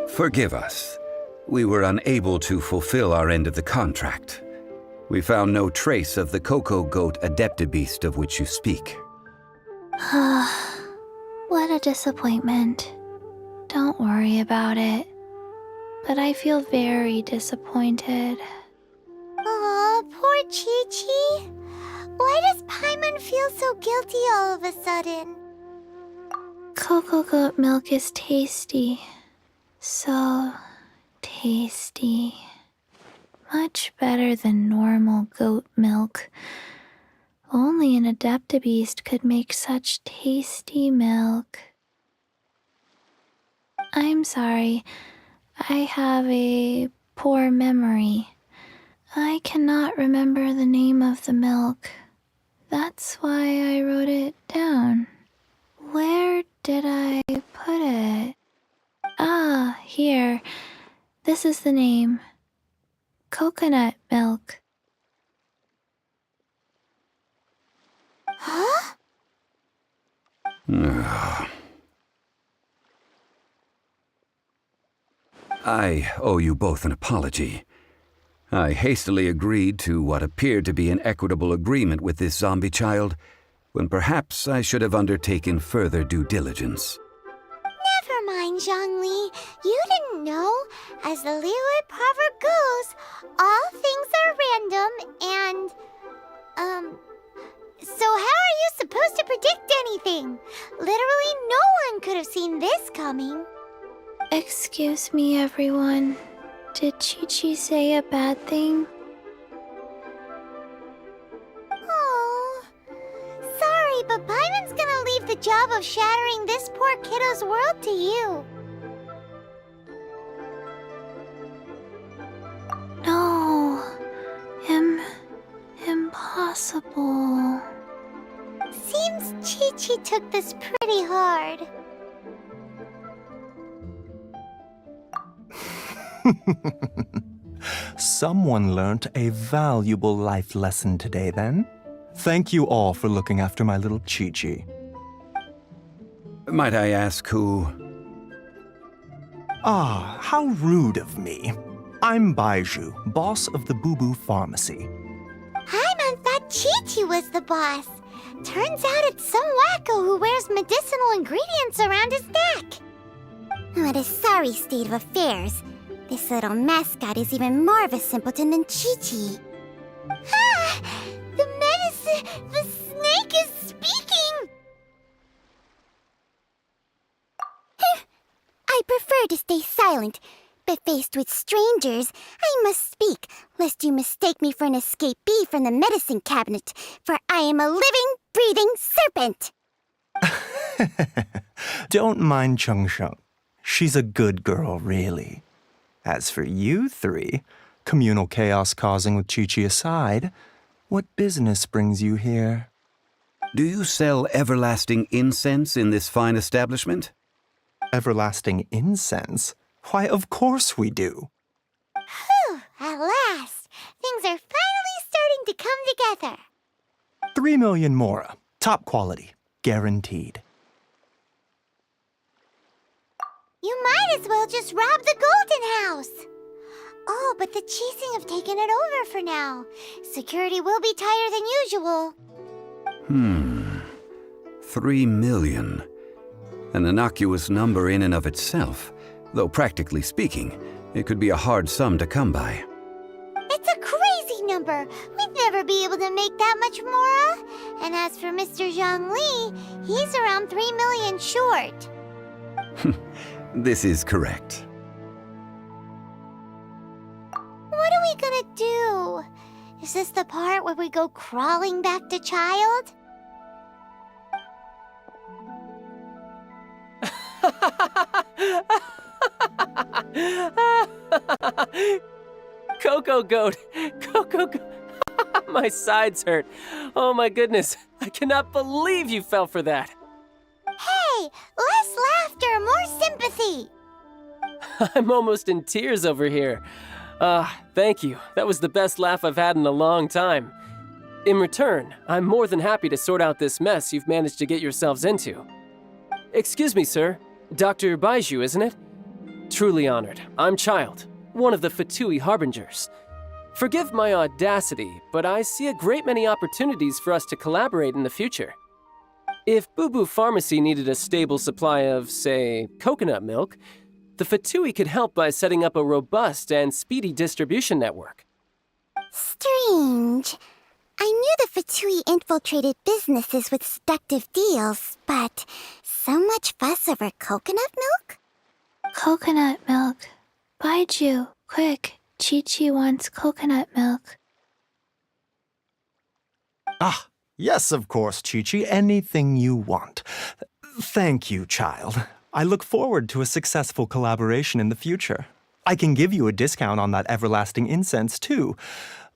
Forgive us. We were unable to fulfill our end of the contract. We found no trace of the Coco Goat Adeptabeast of which you speak. What a disappointment. Don't worry about it. But I feel very disappointed. Aw, poor Chi-Chi. Why does Paimon feel so guilty all of a sudden? Coco Goat milk is tasty. So tasty. Much better than normal goat milk. Only an Adeptabeast could make such tasty milk. I'm sorry. I have a poor memory. I cannot remember the name of the milk. That's why I wrote it down. Where did I put it? Ah, here. This is the name. Coconut milk. Huh? I owe you both an apology. I hastily agreed to what appeared to be an equitable agreement with this zombie child, when perhaps I should have undertaken further due diligence. Never mind, Zhongli. You didn't know. As the Liyue proverb goes, all things are random and, so how are you supposed to predict anything? Literally no one could have seen this coming. Excuse me, everyone. Did Chi-Chi say a bad thing? Oh, sorry, but Paimon's gonna leave the job of shattering this poor kiddo's world to you. No. Impossible. Seems Chi-Chi took this pretty hard. Someone learnt a valuable life lesson today, then. Thank you all for looking after my little Chi-Chi. Might I ask who? Ah, how rude of me. I'm Baiju, boss of the Boo Boo Pharmacy. Paimon thought Chi-Chi was the boss. Turns out it's some wacko who wears medicinal ingredients around his neck. What a sorry state of affairs. This little mascot is even more of a simpleton than Chi-Chi. Ah! The snake is speaking! I prefer to stay silent, but faced with strangers, I must speak, lest you mistake me for an escapee from the medicine cabinet, for I am a living, breathing serpent! Don't mind Chung Sheng. She's a good girl, really. As for you three, communal chaos causing with Chi-Chi aside, what business brings you here? Do you sell everlasting incense in this fine establishment? Everlasting incense? Why, of course we do. Whew, at last! Things are finally starting to come together. 3 million mora. Top quality. Guaranteed. You might as well just rob the Golden House. Oh, but the Chising have taken it over for now. Security will be tighter than usual. 3 million. An innocuous number in and of itself, though practically speaking, it could be a hard sum to come by. It's a crazy number. We'd never be able to make that much mora. And as for Mr. Zhongli, he's around 3 million short. This is correct. What are we gonna do? Is this the part where we go crawling back to child? Coco Goat! Coco Goat! My sides hurt. Oh my goodness. I cannot believe you fell for that. Hey, less laughter, more sympathy. I'm almost in tears over here. Thank you. That was the best laugh I've had in a long time. In return, I'm more than happy to sort out this mess you've managed to get yourselves into. Excuse me, sir. Dr. Baiju, isn't it? Truly honored. I'm Child, one of the Fatui Harbingers. Forgive my audacity, but I see a great many opportunities for us to collaborate in the future. If Boo Boo Pharmacy needed a stable supply of, say, coconut milk, the Fatui could help by setting up a robust and speedy distribution network. Strange. I knew the Fatui infiltrated businesses with seductive deals, but so much fuss over coconut milk? Coconut milk. Baiju, quick, Chi-Chi wants coconut milk. Ah, yes, of course, Chi-Chi. Anything you want. Thank you, child. I look forward to a successful collaboration in the future. I can give you a discount on that everlasting incense, too.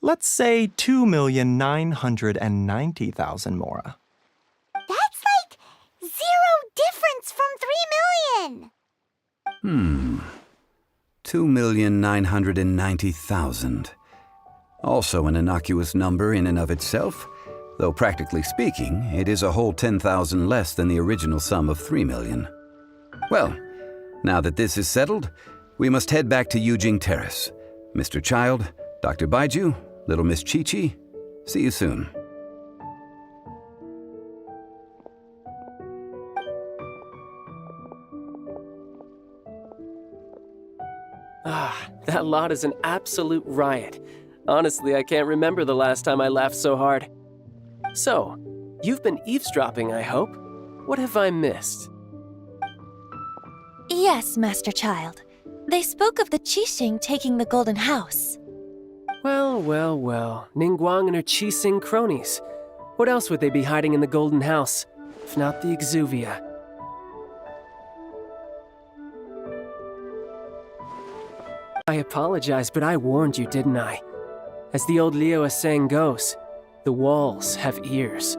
Let's say 2,990,000 Mora. That's like 0 difference from 3 million. 2,990,000. Also an innocuous number in and of itself, though practically speaking, it is a whole 10,000 less than the original sum of 3 million. Well, now that this is settled, we must head back to Yujing Terrace. Mr. Child, Dr. Baiju, little Miss Chi-Chi, see you soon. Ah, that lot is an absolute riot. Honestly, I can't remember the last time I laughed so hard. So, you've been eavesdropping, I hope? What have I missed? Yes, Master Child. They spoke of the Qixing taking the Golden House. Well, well, well. Ningguang and her Qixing cronies. What else would they be hiding in the Golden House, if not the Exuvia? I apologize, but I warned you, didn't I? As the old Liu saying goes, the walls have ears.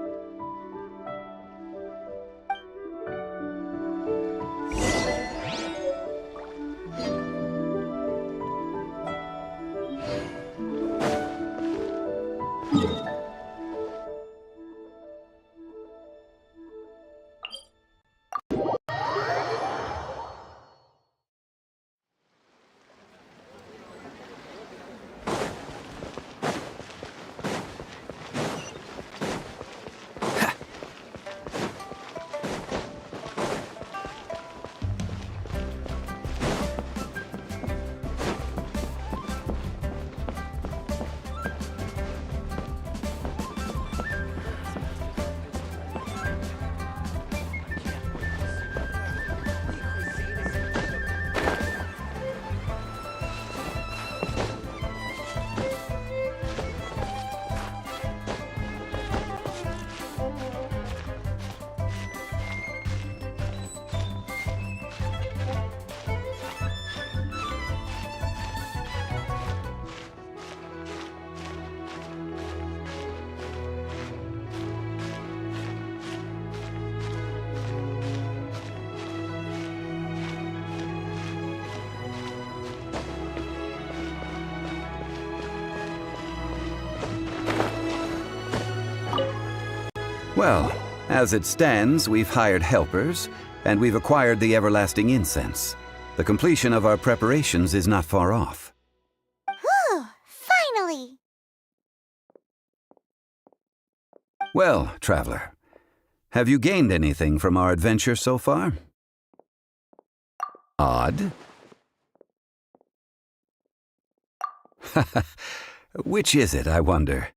Well, as it stands, we've hired helpers, and we've acquired the everlasting incense. The completion of our preparations is not far off. Whew, finally! Well, traveler, have you gained anything from our adventure so far? Odd? Which is it, I wonder?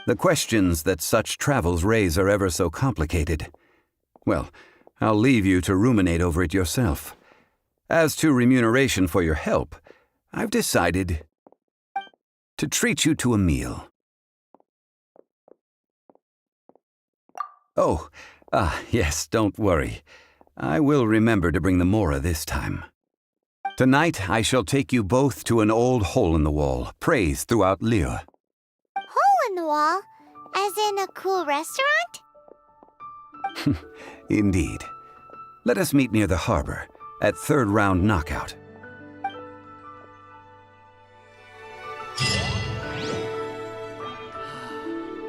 The questions that such travels raise are ever so complicated. Well, I'll leave you to ruminate over it yourself. As to remuneration for your help, I've decided to treat you to a meal. Oh, yes, don't worry. I will remember to bring the Mora this time. Tonight, I shall take you both to an old hole-in-the-wall, praised throughout Liu. Hole in the wall? As in a cool restaurant? Indeed. Let us meet near the harbor, at third round knockout.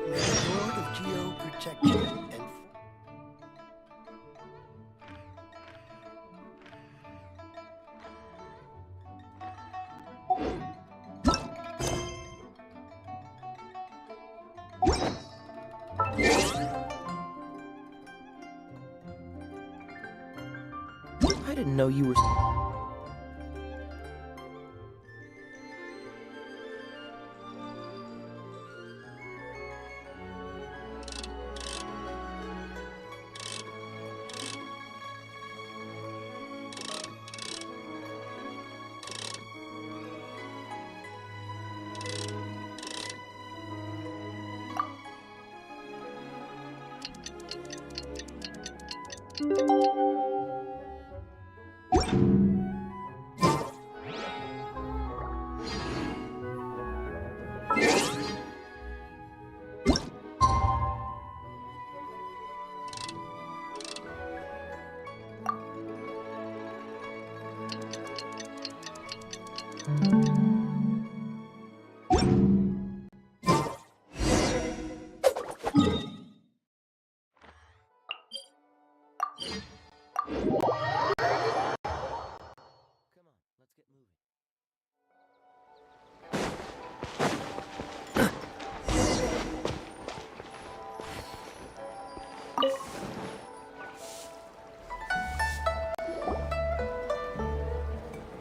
May the Lord of Geo protect you and... I didn't know you were...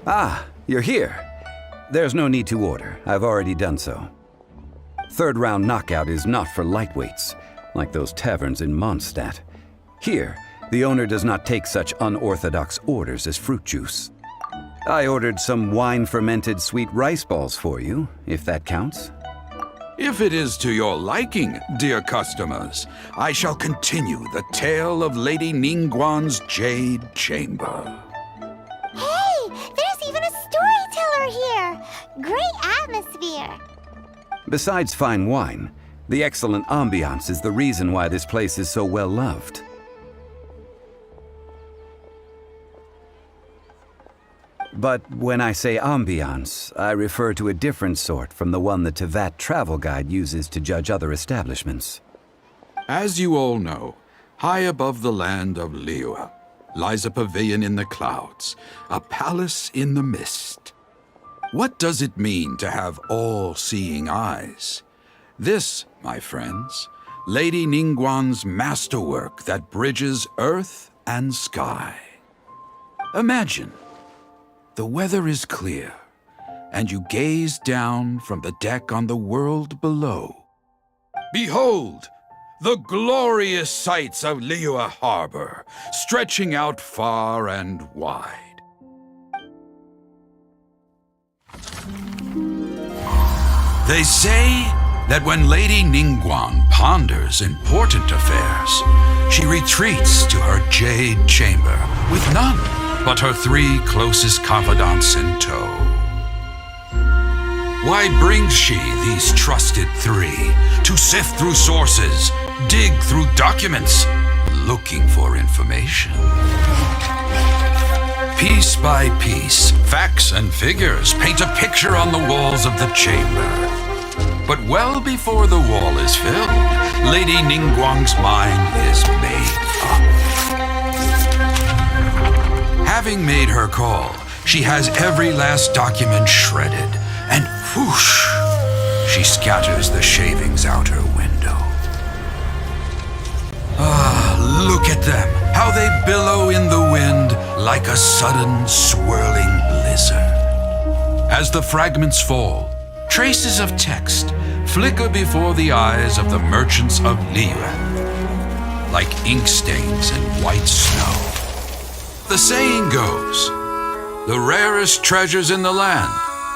Ah, you're here. There's no need to order. I've already done so. Third round knockout is not for lightweights, like those taverns in Mondstadt. Here, the owner does not take such unorthodox orders as fruit juice. I ordered some wine-fermented sweet rice balls for you, if that counts. If it is to your liking, dear customers, I shall continue the tale of Lady Ningguang's Jade Chamber. Hey, there's even a storyteller here! Great atmosphere! Besides fine wine, the excellent ambiance is the reason why this place is so well loved. But when I say ambiance, I refer to a different sort from the one the Tevat travel guide uses to judge other establishments. As you all know, high above the land of Liyue lies a pavilion in the clouds, a palace in the mist. What does it mean to have all-seeing eyes? This, my friends, Lady Ningguang's masterwork that bridges earth and sky. Imagine, the weather is clear, and you gaze down from the deck on the world below. Behold, the glorious sights of Liyue Harbor, stretching out far and wide. They say that when Lady Ningguang ponders important affairs, she retreats to her jade chamber with none but her 3 closest confidants in tow. Why brings she these trusted 3 to sift through sources, dig through documents, looking for information? Piece by piece, facts and figures paint a picture on the walls of the chamber. But well before the wall is filled, Lady Ningguang's mind is made up. Having made her call, she has every last document shredded, and whoosh, she scatters the shavings out her window. Ah, look at them, how they billow in the wind like a sudden swirling blizzard. As the fragments fall, traces of text flicker before the eyes of the merchants of Liyue, like ink stains in white snow. The saying goes, the rarest treasures in the land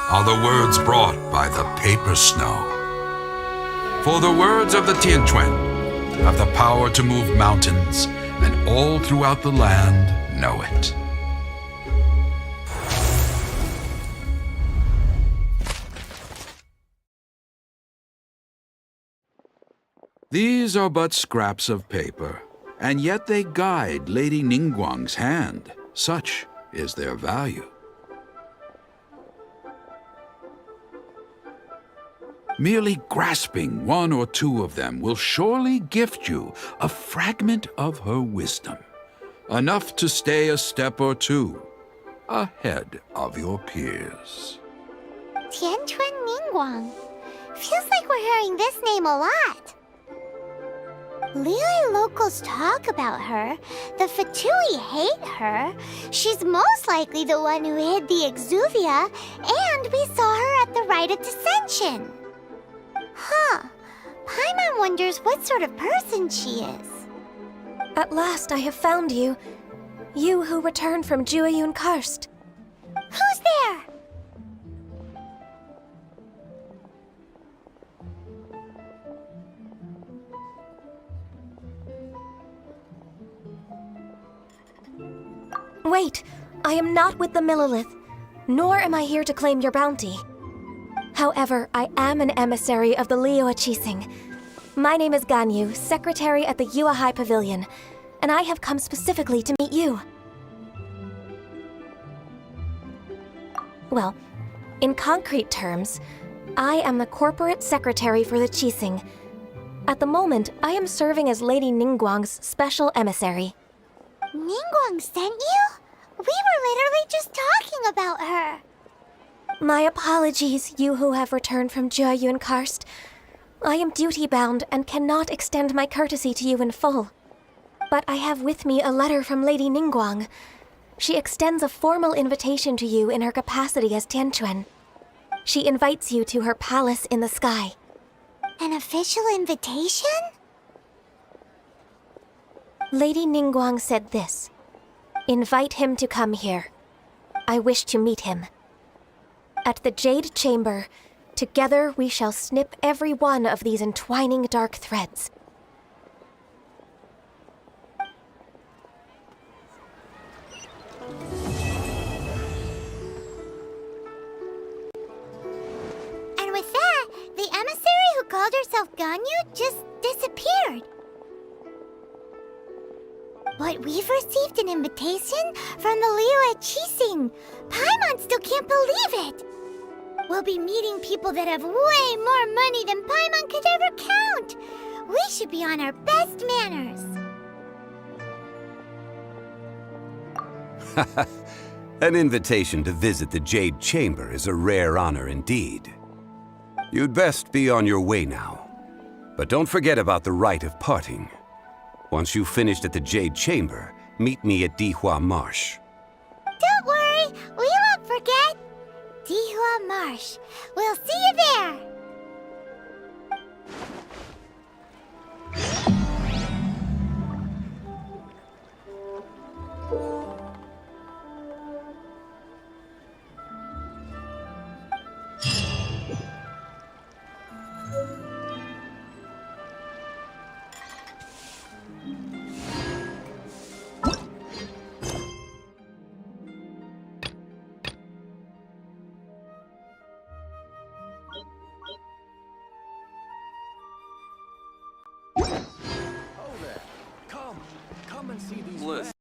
are the words brought by the paper snow. For the words of the Tianquan have the power to move mountains, and all throughout the land know it. These are but scraps of paper, and yet they guide Lady Ningguang's hand. Such is their value. Merely grasping 1 or 2 of them will surely gift you a fragment of her wisdom, enough to stay a step or 2 ahead of your peers. Tianquan Ningguang. Feels like we're hearing this name a lot. Liyue locals talk about her. The Fatui hate her. She's most likely the one who hid the exuvia, and we saw her at the rite of dissension. Huh. Paimon wonders what sort of person she is. At last I have found you. You who returned from Jueyun Karst. Who's there? Wait, I am not with the Millelith, nor am I here to claim your bounty. However, I am an emissary of the Liyue Qixing. My name is Ganyu, secretary at the Yue High Pavilion, and I have come specifically to meet you. Well, In concrete terms, I am the corporate secretary for the Qixing. At the moment, I am serving as Lady Ningguang's special emissary. Ningguang sent you? We were literally just talking about her. My apologies, you who have returned from Jieyun Karst. I am duty-bound and cannot extend my courtesy to you in full. But I have with me a letter from Lady Ningguang. She extends a formal invitation to you in her capacity as Tianquan. She invites you to her palace in the sky. An official invitation? Lady Ningguang said this. Invite him to come here. I wish to meet him. At the Jade Chamber, together we shall snip every one of these entwining dark threads. And with that, the emissary who called herself Ganyu just disappeared. But we've received an invitation from the Liyue Qixing. Paimon still can't believe it. We'll be meeting people that have way more money than Paimon could ever count. We should be on our best manners. An invitation to visit the Jade Chamber is a rare honor indeed. You'd best be on your way now. But don't forget about the rite of parting. Once you've finished at the Jade Chamber, meet me at Dihua Marsh. Don't worry, we won't forget. Dihua Marsh. We'll see you there. Come and see these. Listen.